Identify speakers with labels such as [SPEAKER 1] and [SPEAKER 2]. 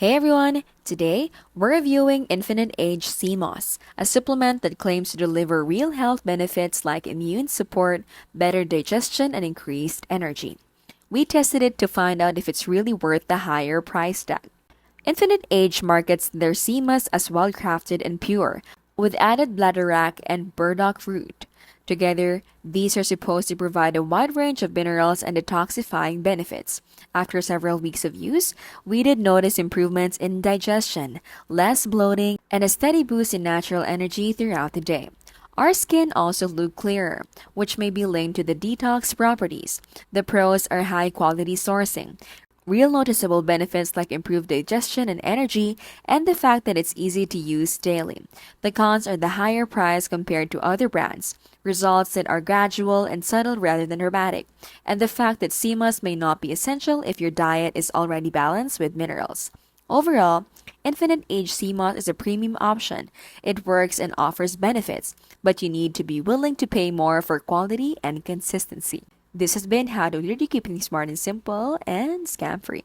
[SPEAKER 1] Hey everyone! Today, we're reviewing Infinite Age Sea Moss, a supplement that claims to deliver real health benefits like immune support, better digestion, and increased energy. We tested it to find out if it's really worth the higher price tag. Infinite Age markets their sea moss as well-crafted and pure, with added bladderwrack and burdock root. Together, these are supposed to provide a wide range of minerals and detoxifying benefits. After several weeks of use, we did notice improvements in digestion, less bloating, and a steady boost in natural energy throughout the day. Our skin also looked clearer, which may be linked to the detox properties. The pros are high quality sourcing, real noticeable benefits like improved digestion and energy, and the fact that it's easy to use daily. The cons are the higher price compared to other brands, results that are gradual and subtle rather than dramatic, and the fact that CMOS may not be essential if your diet is already balanced with minerals. Overall, Infinite Age CMOS is a premium option. It works and offers benefits, but you need to be willing to pay more for quality and consistency. This has been How to Literally Keep Things Smart and Simple and Scam Free.